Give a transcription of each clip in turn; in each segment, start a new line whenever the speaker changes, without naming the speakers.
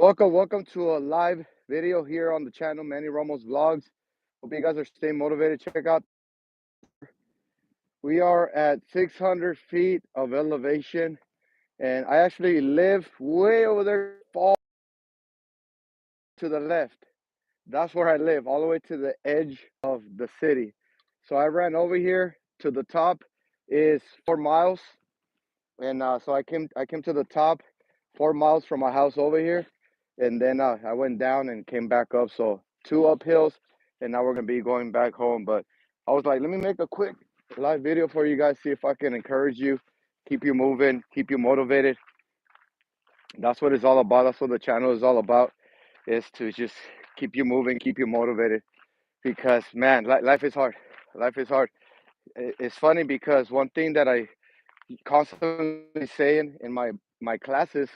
Welcome to a live video here on the channel, Manny Ramos Vlogs. Hope you guys are staying motivated. Check out, we are at 600 feet of elevation, and I actually live way over there, far to the left. That's where I live, all the way to the edge of the city. So I ran over here to the top, is 4 miles, and so I came to the top, 4 miles from my house over here, and then I went down and came back up. So two uphills, and now we're gonna be going back home. But I was like, let me make a quick live video for you guys, see if I can encourage you, keep you moving, keep you motivated. That's what it's all about. That's what the channel is all about, is to just keep you moving, keep you motivated. Because man, life is hard. Life is hard. It's funny because one thing that I constantly saying in my classes,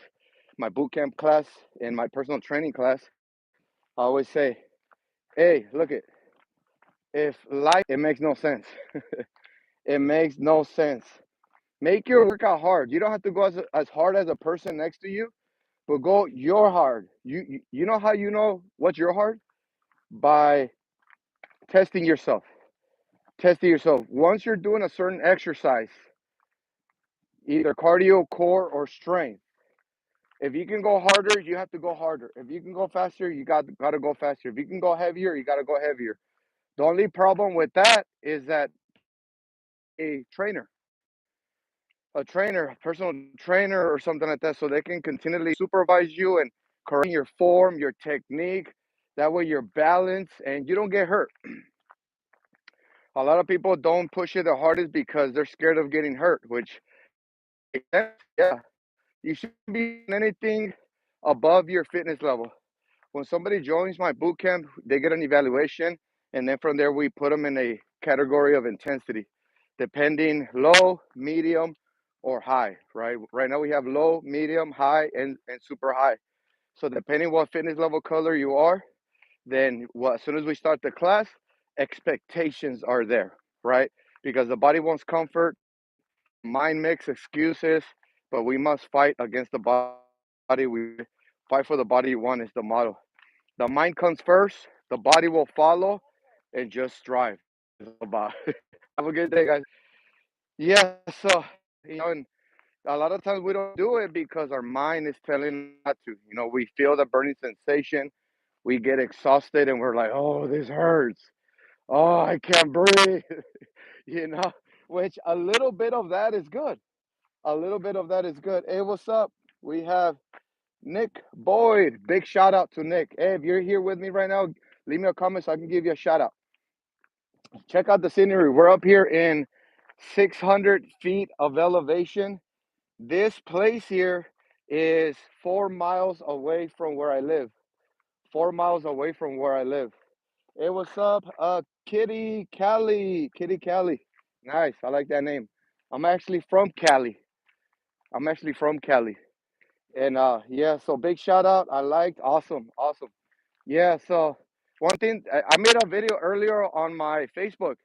my boot camp class, in my personal training class, I always say, hey, look it, if life, it makes no sense. It makes no sense. Make your workout hard. You don't have to go as hard as a person next to you, but go your hard. You know how you know what's your hard? By testing yourself. Testing yourself. Once you're doing a certain exercise, either cardio, core, or strength, if you can go harder, you have to go harder. If you can go faster, you got to go faster. If you can go heavier, you got to go heavier. The only problem with that is that a trainer, a personal trainer or something like that, so they can continually supervise you and correct your form, your technique. That way you're balanced and you don't get hurt. A lot of people don't push it the hardest because they're scared of getting hurt, which makes sense. Yeah, you shouldn't be doing anything above your fitness level. When somebody joins my boot camp, they get an evaluation, and then from there we put them in a category of intensity, depending low, medium, or high. Right now we have low, medium, high, and super high. So depending what fitness level color you are, then as soon as we start the class, expectations are there, right? Because the body wants comfort, mind makes excuses, but we must fight against the body. We fight for the body you want is the motto. The mind comes first, the body will follow, and just strive. It's all about. Have a good day, guys. Yeah, so and a lot of times we don't do it because our mind is telling us not to. We feel the burning sensation, we get exhausted, and we're like, "Oh, this hurts. Oh, I can't breathe." you know, which a little bit of that is good. A little bit of that is good. Hey, what's up? We have Nick Boyd. Big shout out to Nick. Hey, if you're here with me right now, leave me a comment so I can give you a shout out. Check out the scenery. We're up here in 600 feet of elevation. This place here is 4 miles away from where I live. 4 miles away from where I live. Hey, what's up? Kitty Cali. Nice. I like that name. I'm actually from Cali. I'm actually from Cali. And yeah, so big shout out. I liked. Awesome. Yeah, so one thing, I made a video earlier on my Facebook.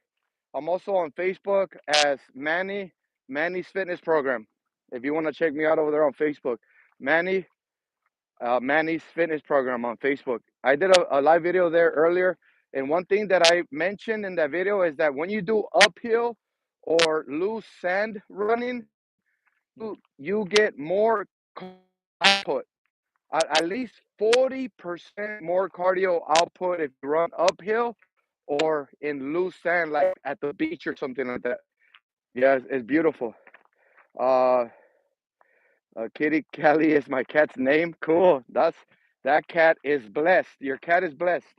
I'm also on Facebook as Manny's Fitness Program. If you want to check me out over there on Facebook, Manny Manny's Fitness Program on Facebook. I did a live video there earlier, and one thing that I mentioned in that video is that when you do uphill or loose sand running, you get more output, at least 40% more cardio output if you run uphill or in loose sand, like at the beach or something like that. Yeah, it's beautiful. Uh, Kitty Kelly is my cat's name. Cool. That cat is blessed. Your cat is blessed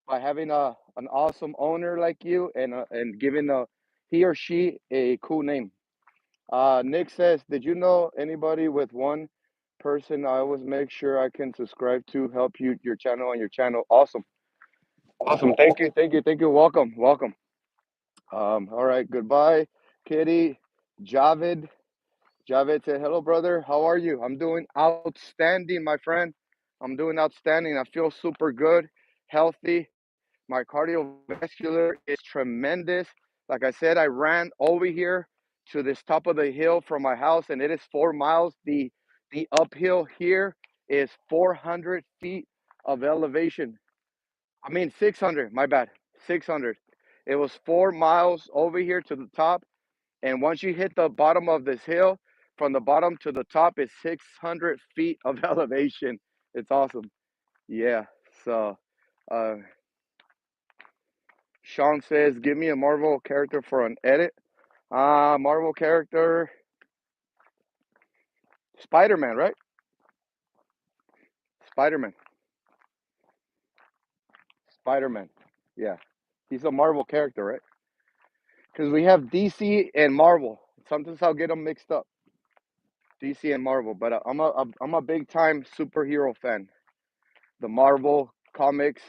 by having an awesome owner like you, and giving he or she a cool name. Nick says, "Did you know anybody with one person? I always make sure I can subscribe to help your channel and your channel. Awesome, awesome. Thank you. Welcome. All right. Goodbye, Kitty. Javed. Javed said, "Hello, brother. How are you? I'm doing outstanding, my friend. I'm doing outstanding. I feel super good, healthy. My cardiovascular is tremendous. Like I said, I ran over here to this top of the hill from my house, and it is 4 miles. The uphill here is 400 feet of elevation. I mean 600, my bad, 600. It was 4 miles over here to the top, and once you hit the bottom of this hill, from the bottom to the top is 600 feet of elevation. It's awesome. Yeah. So, uh, Sean says, give me a Marvel character for an edit. Marvel character, Spider-Man, right? Spider-Man. Spider-Man. Yeah. He's a Marvel character, right? Because we have DC and Marvel. Sometimes I'll get them mixed up. DC and Marvel, but I'm a big time superhero fan. The Marvel comics,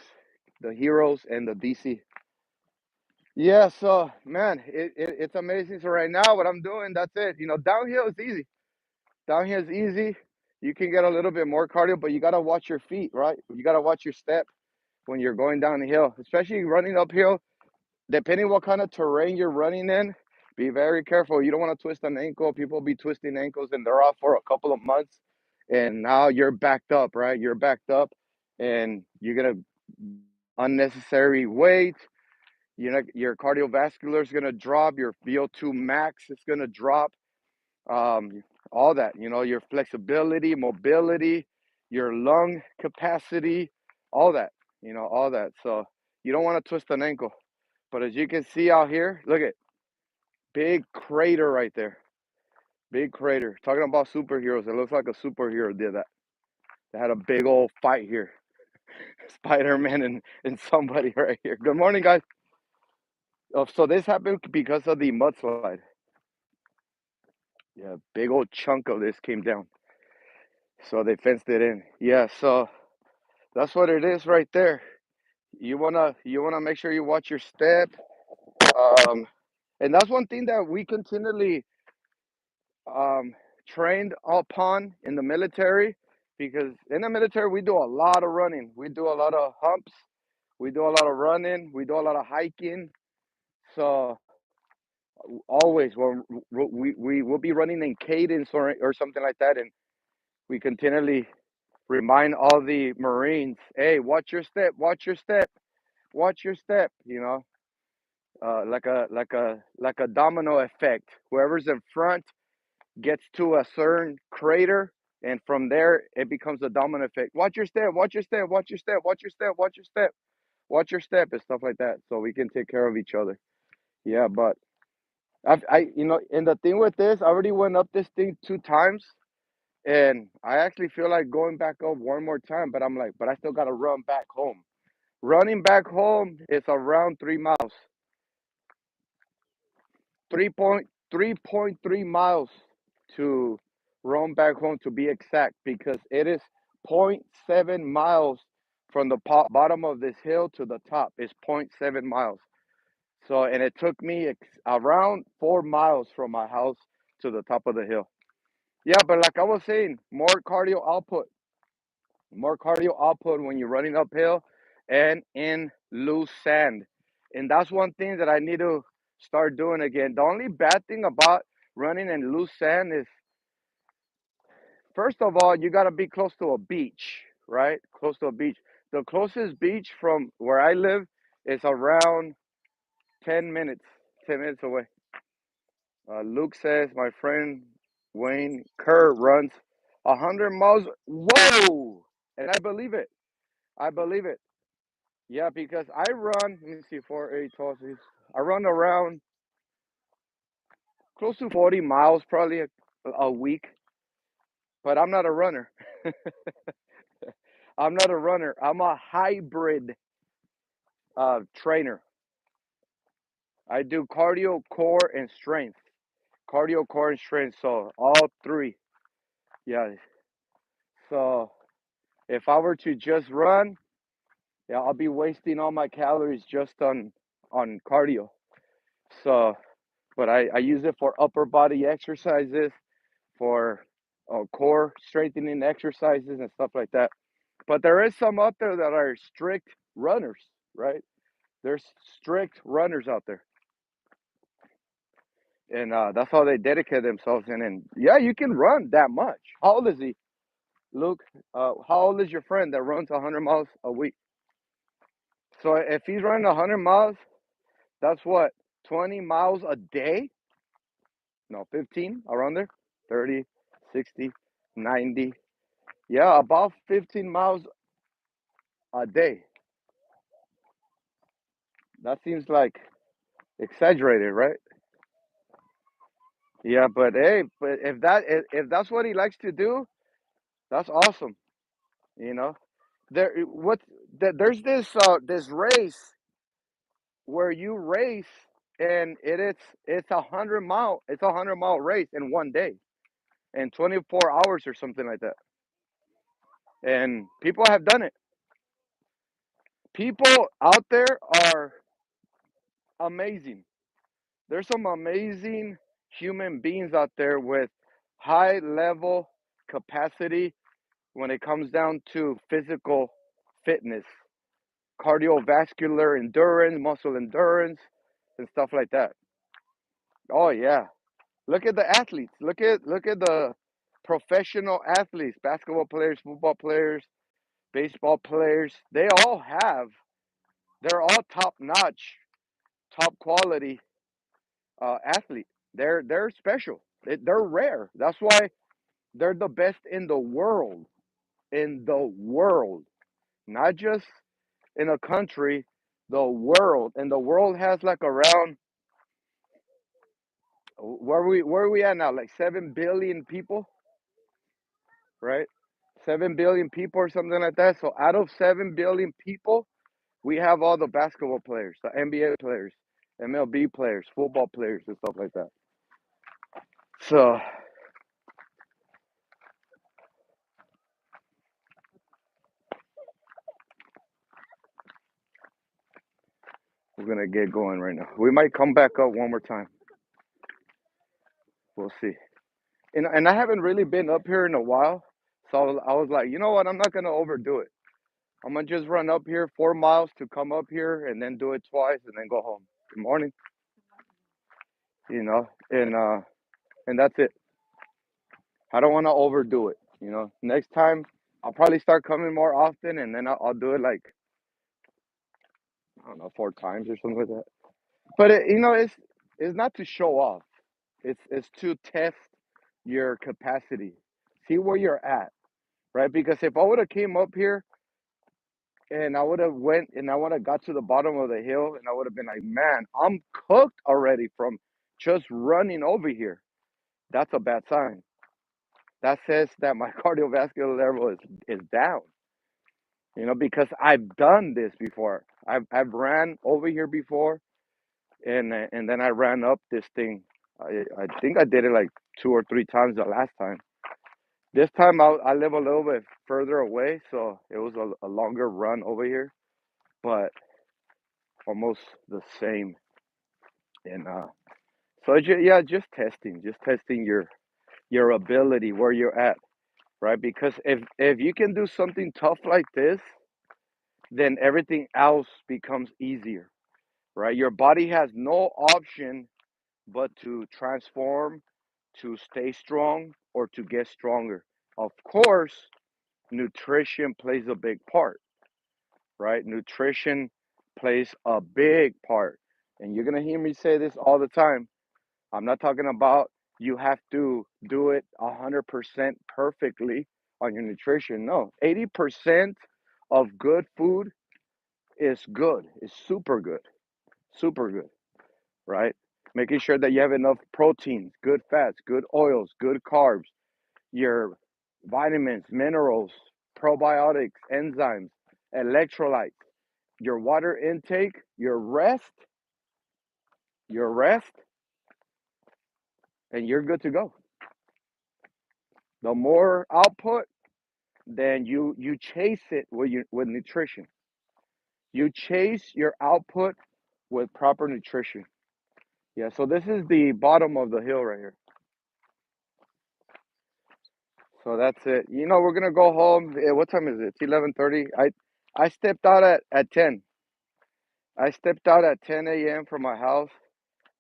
the heroes, and the DC. Yeah, so man, it's amazing. So right now, what I'm doing, that's it. Downhill is easy. Downhill is easy. You can get a little bit more cardio, but you gotta watch your feet, right? You gotta watch your step when you're going down the hill, especially running uphill. Depending what kind of terrain you're running in, be very careful. You don't want to twist an ankle. People be twisting ankles and they're off for a couple of months, and now you're backed up, right? You're backed up, and you're gonna unnecessary weight. Your cardiovascular is gonna drop. Your VO2 max is gonna drop. All that. Your flexibility, mobility, your lung capacity, all that. All that. So you don't want to twist an ankle. But as you can see out here, look at big crater right there. Big crater. Talking about superheroes, it looks like a superhero did that. They had a big old fight here. Spider-Man and somebody right here. Good morning, guys. Oh, so this happened because of the mudslide. Yeah, big old chunk of this came down. So they fenced it in. Yeah, so that's what it is right there. You wanna make sure you watch your step. Um, and that's one thing that we continually um, trained upon in the military, because in the military we do a lot of running, we do a lot of humps, we do a lot of running, we do a lot of hiking. So always when we will be running in cadence or something like that, and we continually remind all the Marines, hey, watch your step, watch your step, watch your step. Like a domino effect. Whoever's in front gets to a certain crater, and from there it becomes a domino effect. Watch your step, watch your step, watch your step, watch your step, watch your step, watch your step, and stuff like that, so we can take care of each other. Yeah, but and the thing with this, I already went up this thing 2 times, and I actually feel like going back up one more time, but I'm like, but I still gotta run back home. Running back home is around 3 miles, 3.3 miles to roam back home, to be exact, because it is point 0.7 miles from the bottom of this hill to the top. It's 0.7 miles. So, and it took me around 4 miles from my house to the top of the hill. Yeah, but like I was saying, more cardio output when you're running uphill and in loose sand. And that's one thing that I need to start doing again. The only bad thing about running in loose sand is, first of all, you got to be close to a beach, right? Close to a beach. The closest beach from where I live is around 10 minutes, 10 minutes away. Luke says, my friend Wayne Kerr runs 100 miles. Whoa! And I believe it. I believe it. Yeah, because I run, let me see, 4, 8, 12, 6. I run around close to 40 miles probably a week, but I'm not a runner. I'm not a runner. I'm a hybrid trainer. I do cardio, core, and strength. Cardio, core, and strength. So all three. Yeah. So if I were to just run, yeah, I'll be wasting all my calories just on cardio. So, but I use it for upper body exercises, for core strengthening exercises and stuff like that. But there is some out there that are strict runners, right? There's strict runners out there, and that's how they dedicate themselves in. And yeah, you can run that much. How old is he? Luke, how old is your friend that runs 100 miles a week? So if he's running 100 miles, that's what, 20 miles a day? No, 15 around there? 30, 60, 90. Yeah, about 15 miles a day. That seems like exaggerated, right? Yeah, but hey, but if that's what he likes to do, that's awesome. You know, there's this race where you race and it's 100 mile race in one day in 24 hours or something like that. And people have done it. People out there are amazing. There's some amazing human beings out there with high level capacity when it comes down to physical fitness, cardiovascular endurance, muscle endurance, and stuff like that. Oh yeah. Look at the athletes. Look at the professional athletes, basketball players, football players, baseball players. They're all top notch, top quality athlete. They're special. They're rare. That's why they're the best in the world. In the world, not just in a country, the world. And the world has like around where are we at now? Like 7 billion people, right? 7 billion people or something like that. So out of 7 billion people, we have all the basketball players, the NBA players, MLB players, football players, and stuff like that. So we're gonna get going right now. We might come back up one more time. We'll see. And I haven't really been up here in a while, so I was like, you know what? I'm not gonna overdo it. I'm gonna just run up here 4 miles to come up here, and then do it twice, and then go home. Good morning, and that's it. I don't want to overdo it. Next time I'll probably start coming more often, and then I'll do it like, I don't know, 4 times or something like that. But it's not to show off. It's to test your capacity, see where you're at, right? Because if I would have came up here and I would have went and I would have got to the bottom of the hill and I would have been like, man, I'm cooked already from just running over here. That's a bad sign. That says that my cardiovascular level is down. Because I've done this before. I've ran over here before, and then I ran up this thing. I think I did it like 2 or 3 times the last time. This time I live a little bit further away, so it was a longer run over here, but almost the same. And so yeah, just testing your ability where you're at, right? Because if you can do something tough like this, then everything else becomes easier, right? Your body has no option but to transform, to stay strong, or to get stronger. Of course, nutrition plays a big part, right? Nutrition plays a big part. And you're going to hear me say this all the time. I'm not talking about you have to do it 100% perfectly on your nutrition. No, 80% of good food is good, is super good, right? Making sure that you have enough proteins, good fats, good oils, good carbs, your vitamins, minerals, probiotics, enzymes, electrolytes, your water intake, your rest, and you're good to go. The more output, then you chase it with nutrition. You chase your output with proper nutrition. Yeah, so this is the bottom of the hill right here. So that's it. We're gonna go home. What time is it? It's 11:30. I stepped out at 10. I stepped out at 10 a.m. from my house.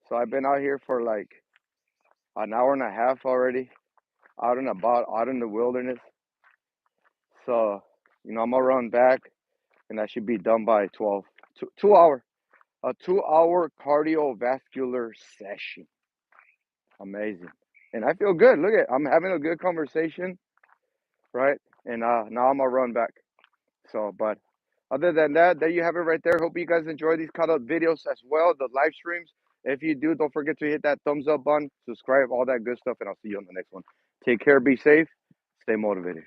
So I've been out here for like an hour and a half already, out and about, out in the wilderness. So, I'm gonna run back, and I should be done by 12. 2 hour, a 2 hour cardiovascular session. Amazing. And I feel good. Look I'm having a good conversation, right? And now I'm gonna run back. So, but other than that, there you have it right there. Hope you guys enjoy these kind of videos as well, the live streams. If you do, don't forget to hit that thumbs up button, subscribe, all that good stuff, and I'll see you on the next one. Take care, be safe, stay motivated.